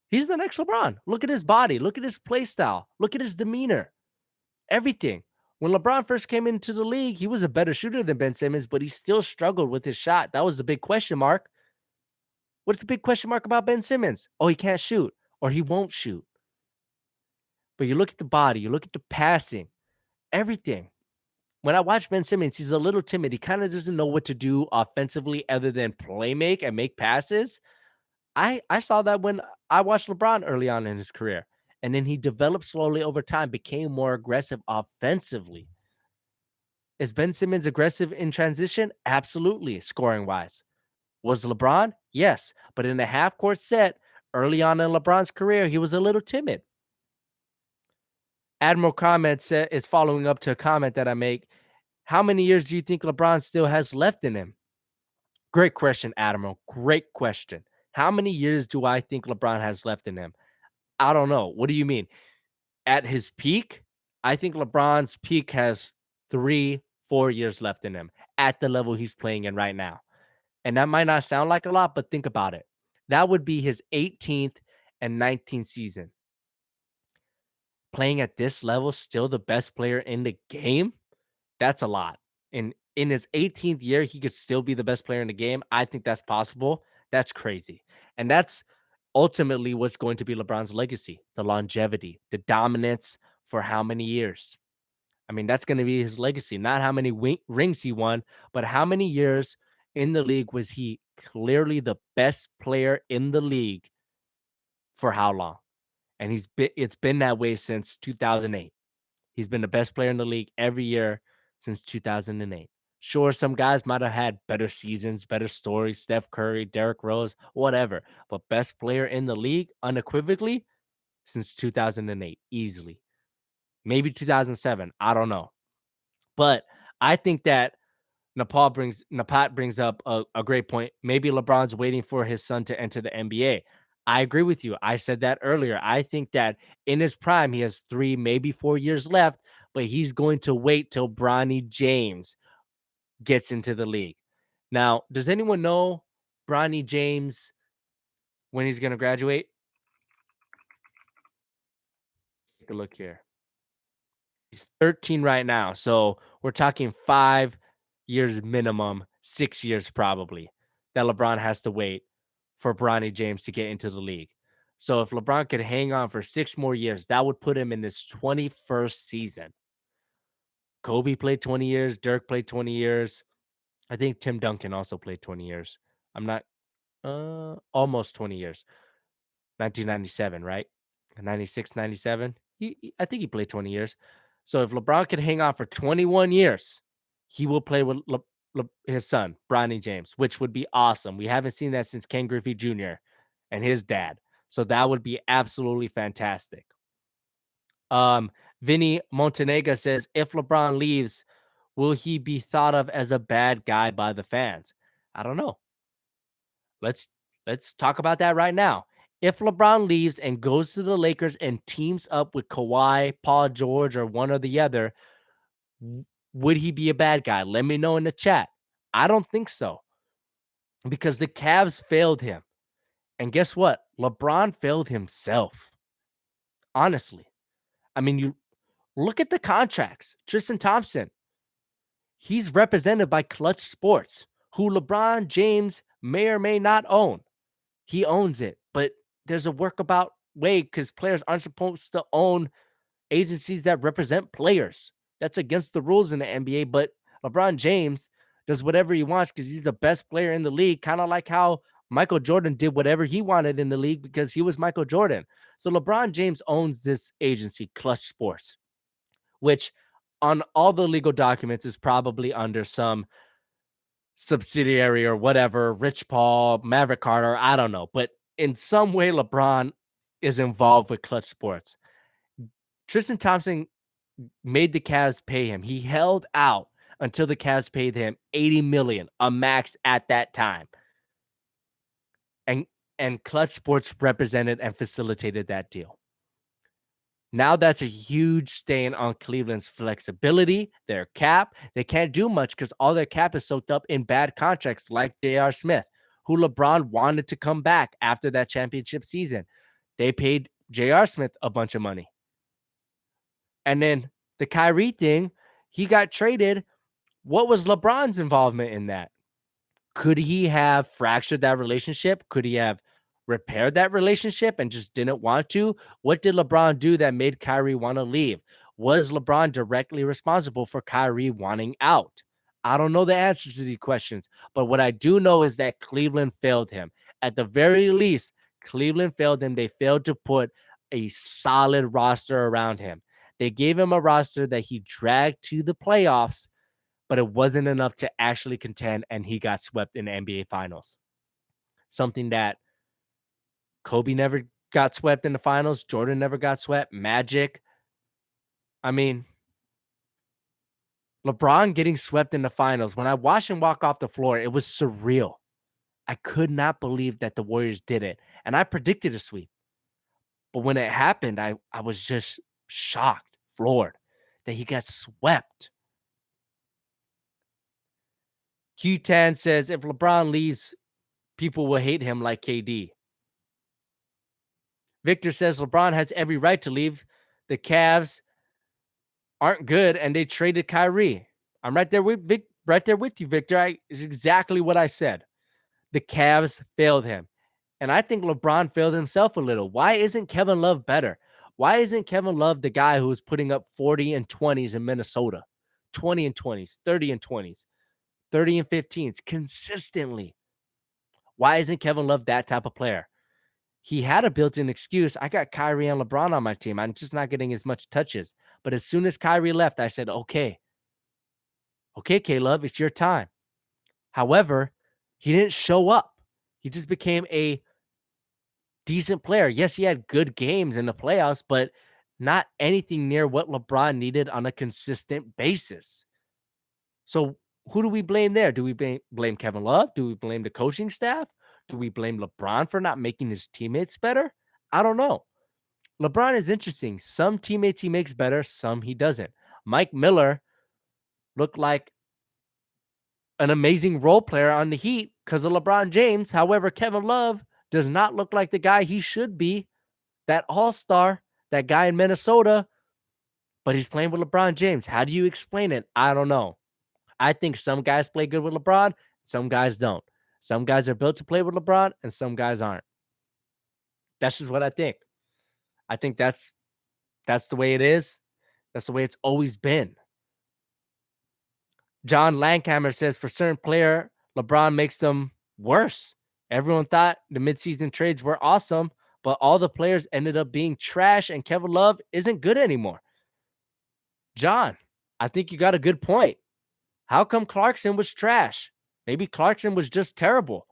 [SPEAKER 1] He's the next LeBron. Look at his body. Look at his play style. Look at his demeanor. Everything. When LeBron first came into the league, he was a better shooter than Ben Simmons, but he still struggled with his shot. That was the big question mark. What's the big question mark about Ben Simmons? Oh, he can't shoot or he won't shoot. But you look at the body, you look at the passing, everything. When I watch Ben Simmons, he's a little timid. He kind of doesn't know what to do offensively other than play make and make passes. I saw that when I watched LeBron early on in his career. And then he developed slowly over time, became more aggressive offensively. Is Ben Simmons aggressive in transition? Absolutely, scoring wise. Was LeBron? Yes. But in a half court set early on in LeBron's career, he was a little timid. Admiral Comment is following up to a comment that I make. How many years do you think LeBron still has left in him? Great question, Admiral. Great question. How many years do I think LeBron has left in him? I don't know. What do you mean? At his peak, I think LeBron's peak has 3-4 years left in him at the level he's playing in right now. And that might not sound like a lot, but think about it. That would be his 18th and 19th season. Playing at this level, still the best player in the game. That's a lot. And in his 18th year, he could still be the best player in the game. I think that's possible. That's crazy. And that's ultimately what's going to be LeBron's legacy, the longevity, the dominance for how many years. I mean, that's going to be his legacy, not how many rings he won, but how many years in the league was he clearly the best player in the league for how long? And it's been that way since 2008. He's been the best player in the league every year since 2008. Sure, some guys might have had better seasons, better stories, Steph Curry, Derrick Rose, whatever, but best player in the league unequivocally since 2008, easily. Maybe 2007, I don't know. But I think that Napat brings up a great point. Maybe LeBron's waiting for his son to enter the NBA. I agree with you. I said that earlier. I think that in his prime, he has 3, maybe 4 years left, but he's going to wait till Bronny James gets into the league. Now, does anyone know Bronny James when he's going to graduate? Let's take a look here. He's 13 right now. So we're talking 5 years minimum, 6 years probably that LeBron has to wait for Bronny James to get into the league. So if LeBron could hang on for 6 more years, that would put him in his 21st season. Kobe played 20 years. Dirk played 20 years. I think Tim Duncan also played 20 years. I'm not almost 20 years. 1997, right? 96, 97. I think he played 20 years. So if LeBron can hang on for 21 years, he will play with his son, Bronny James, which would be awesome. We haven't seen that since Ken Griffey Jr. and his dad. So that would be absolutely fantastic. Vinny Montenegro says, if LeBron leaves, will he be thought of as a bad guy by the fans? I don't know. Let's talk about that right now. If LeBron leaves and goes to the Lakers and teams up with Kawhi, Paul George, or one or the other, would he be a bad guy? Let me know in the chat. I don't think so because the Cavs failed him. And guess what? LeBron failed himself. Honestly. I mean, you look at the contracts. Tristan Thompson, he's represented by Clutch Sports, who LeBron James may or may not own. He owns it, but there's a workabout way because players aren't supposed to own agencies that represent players. That's against the rules in the NBA, but LeBron James does whatever he wants because he's the best player in the league, kind of like how Michael Jordan did whatever he wanted in the league because he was Michael Jordan. So LeBron James owns this agency, Clutch Sports, which on all the legal documents is probably under some subsidiary or whatever, Rich Paul, Maverick Carter, I don't know. But in some way, LeBron is involved with Clutch Sports. Tristan Thompson made the Cavs pay him. He held out until the Cavs paid him $80 million, a max at that time. And Clutch Sports represented and facilitated that deal. Now that's a huge stain on Cleveland's flexibility, their cap. They can't do much because all their cap is soaked up in bad contracts like J.R. Smith, who LeBron wanted to come back after that championship season. They paid J.R. Smith a bunch of money. And then the Kyrie thing, he got traded. What was LeBron's involvement in that? Could he have fractured that relationship? Could he have repaired that relationship and just didn't want to? What did LeBron do that made Kyrie want to leave? Was LeBron directly responsible for Kyrie wanting out? I don't know the answers to these questions, but what I do know is that Cleveland failed him. At the very least, Cleveland failed him. They failed to put a solid roster around him. They gave him a roster that he dragged to the playoffs, but it wasn't enough to actually contend, and he got swept in the NBA Finals. Something that Kobe never got swept in the finals. Jordan never got swept. Magic. I mean, LeBron getting swept in the finals. When I watched him walk off the floor, it was surreal. I could not believe that the Warriors did it. And I predicted a sweep. But when it happened, I was just shocked, floored that he got swept. Q10 says if LeBron leaves, people will hate him like KD. Victor says LeBron has every right to leave. The Cavs aren't good, and they traded Kyrie. I'm right there with you, Victor. It's exactly what I said. The Cavs failed him, and I think LeBron failed himself a little. Why isn't Kevin Love better? Why isn't Kevin Love the guy who was putting up 40 and 20s in Minnesota, 20 and 20s, 30 and 20s, 30 and 15s consistently? Why isn't Kevin Love that type of player? He had a built-in excuse. I got Kyrie and LeBron on my team. I'm just not getting as much touches. But as soon as Kyrie left, I said, okay, K-Love, it's your time. However, he didn't show up. He just became a decent player. Yes, he had good games in the playoffs, but not anything near what LeBron needed on a consistent basis. So who do we blame there? Do we blame Kevin Love? Do we blame the coaching staff? Do we blame LeBron for not making his teammates better? I don't know. LeBron is interesting. Some teammates he makes better, some he doesn't. Mike Miller looked like an amazing role player on the Heat because of LeBron James. However, Kevin Love does not look like the guy he should be, that all-star, that guy in Minnesota, but he's playing with LeBron James. How do you explain it? I don't know. I think some guys play good with LeBron, some guys don't. Some guys are built to play with LeBron, and some guys aren't. That's just what I think. I think that's the way it is. That's the way it's always been. John Lankhammer says for certain player, LeBron makes them worse. Everyone thought the midseason trades were awesome, but all the players ended up being trash, and Kevin Love isn't good anymore. John, I think you got a good point. How come Clarkson was trash? Maybe Clarkson was just terrible.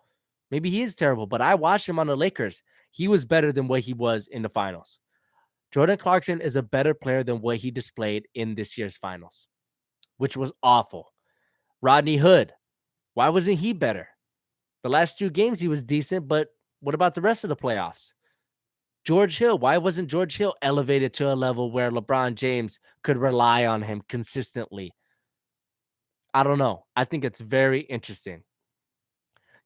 [SPEAKER 1] Maybe he is terrible, but I watched him on the Lakers. He was better than what he was in the finals. Jordan Clarkson is a better player than what he displayed in this year's finals, which was awful. Rodney Hood, why wasn't he better? The last two games he was decent, but what about the rest of the playoffs? George Hill. Why wasn't George Hill elevated to a level where LeBron James could rely on him consistently? I don't know. I think it's very interesting.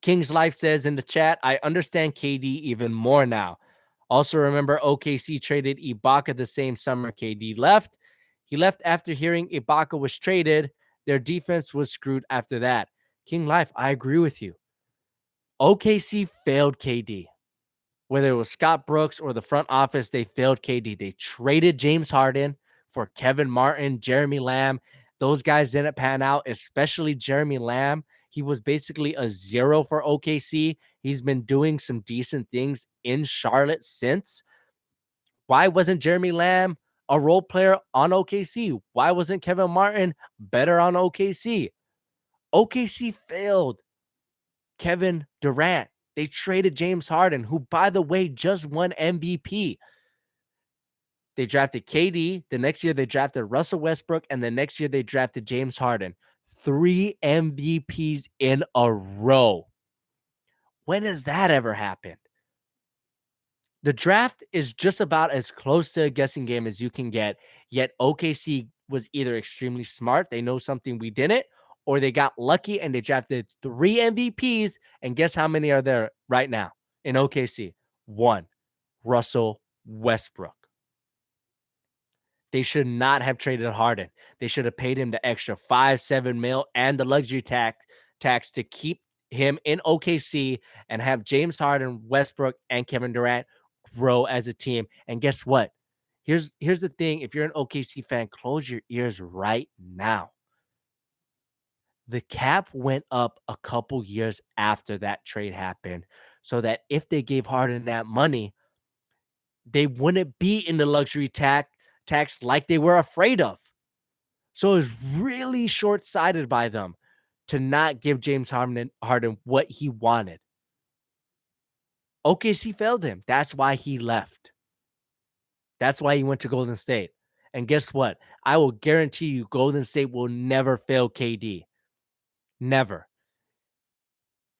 [SPEAKER 1] King's Life says in the chat, I understand KD even more now. Also, remember OKC traded Ibaka the same summer KD left. He left after hearing Ibaka was traded. Their defense was screwed after that. King Life, I agree with you. OKC failed KD. Whether it was Scott Brooks or the front office, they failed KD. They traded James Harden for Kevin Martin, Jeremy Lamb. Those guys didn't pan out, especially Jeremy Lamb. He was basically a zero for OKC. He's been doing some decent things in Charlotte since. Why wasn't Jeremy Lamb a role player on OKC? Why wasn't Kevin Martin better on OKC? OKC failed Kevin Durant. They traded James Harden, who, by the way, just won MVP. They drafted KD. The next year, they drafted Russell Westbrook. And the next year, they drafted James Harden. 3 MVPs in a row. When has that ever happened? The draft is just about as close to a guessing game as you can get, yet OKC was either extremely smart, they know something we didn't, or they got lucky and they drafted 3 MVPs, and guess how many are there right now in OKC? 1, Russell Westbrook. They should not have traded Harden. They should have paid him the extra 5-7 mil and the luxury tax to keep him in OKC and have James Harden, Westbrook, and Kevin Durant grow as a team. And guess what? Here's the thing. If you're an OKC fan, close your ears right now. The cap went up a couple years after that trade happened, so that if they gave Harden that money, they wouldn't be in the luxury tax like they were afraid of. So it was really short-sighted by them to not give James Harden what he wanted. OKC failed him. That's why he left. That's why he went to Golden State. And guess what? I will guarantee you Golden State will never fail KD. Never.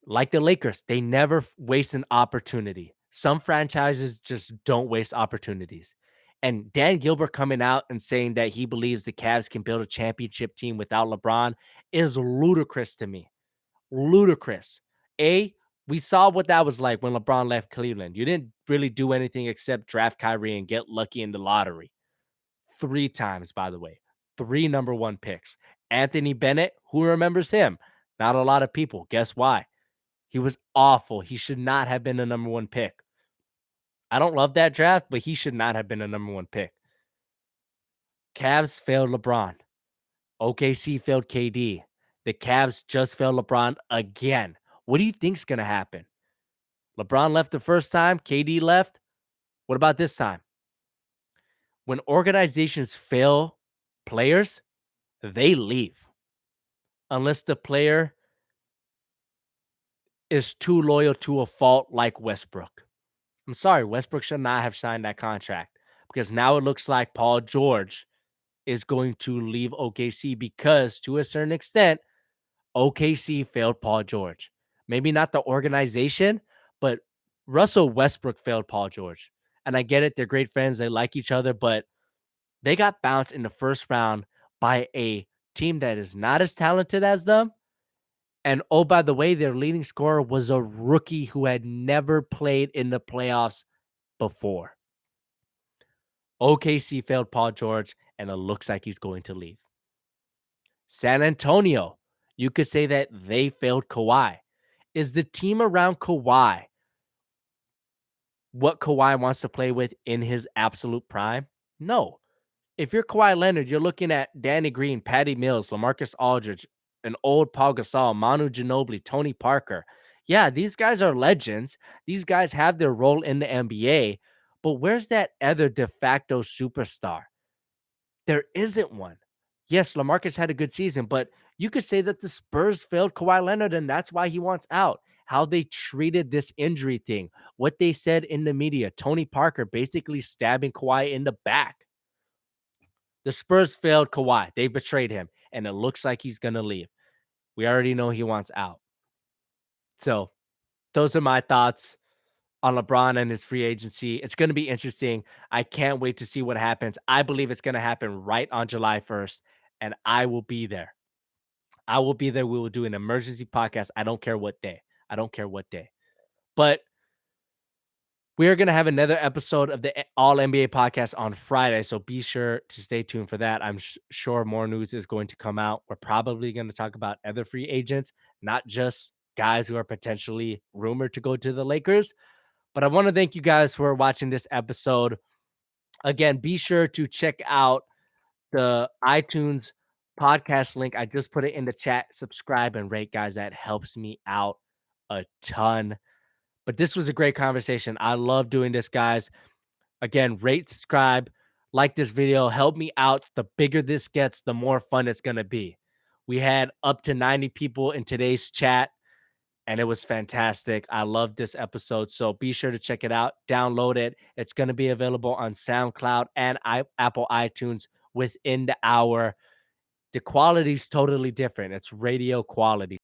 [SPEAKER 1] Like the Lakers, they never waste an opportunity. Some franchises just don't waste opportunities. And Dan Gilbert coming out and saying that he believes the Cavs can build a championship team without LeBron is ludicrous to me. Ludicrous. We saw what that was like when LeBron left Cleveland. You didn't really do anything except draft Kyrie and get lucky in the lottery. 3 times, by the way. 3 number 1 picks. Anthony Bennett, who remembers him? Not a lot of people. Guess why? He was awful. He should not have been a number 1 pick. I don't love that draft, but he should not have been a number 1 pick. Cavs failed LeBron. OKC failed KD. The Cavs just failed LeBron again. What do you think's going to happen? LeBron left the first time. KD left. What about this time? When organizations fail players, they leave. Unless the player is too loyal to a fault like Westbrook. I'm sorry, Westbrook should not have signed that contract because now it looks like Paul George is going to leave OKC because, to a certain extent, OKC failed Paul George. Maybe not the organization, but Russell Westbrook failed Paul George. And I get it. They're great friends. They like each other, but they got bounced in the first round by a team that is not as talented as them. And oh, by the way, their leading scorer was a rookie who had never played in the playoffs before. OKC failed Paul George, and it looks like he's going to leave. San Antonio, you could say that they failed Kawhi. Is the team around Kawhi what Kawhi wants to play with in his absolute prime? No. If you're Kawhi Leonard, you're looking at Danny Green, Patty Mills, LaMarcus Aldridge, an old Paul Gasol, Manu Ginobili, Tony Parker. Yeah, these guys are legends. These guys have their role in the NBA. But where's that other de facto superstar? There isn't one. Yes, LaMarcus had a good season, but you could say that the Spurs failed Kawhi Leonard, and that's why he wants out. How they treated this injury thing, what they said in the media, Tony Parker basically stabbing Kawhi in the back. The Spurs failed Kawhi. They betrayed him, and it looks like he's going to leave. We already know he wants out. So those are my thoughts. on LeBron and his free agency. It's going to be interesting. I can't wait to see what happens. I believe it's going to happen right on July 1st, and I will be there. I will be there. We will do an emergency podcast. I don't care what day. I don't care what day. But we are going to have another episode of the All NBA podcast on Friday. So be sure to stay tuned for that. I'm sure more news is going to come out. We're probably going to talk about other free agents, not just guys who are potentially rumored to go to the Lakers. But I want to thank you guys for watching this episode. Again, be sure to check out the iTunes podcast link. I just put it in the chat. Subscribe and rate, guys. That helps me out a ton. But this was a great conversation. I love doing this, guys. Again, rate, subscribe, like this video. Help me out. The bigger this gets, the more fun it's going to be. We had up to 90 people in today's chat, and it was fantastic. I loved this episode. So be sure to check it out. Download it. It's going to be available on SoundCloud and Apple iTunes within the hour. The quality is totally different. It's radio quality.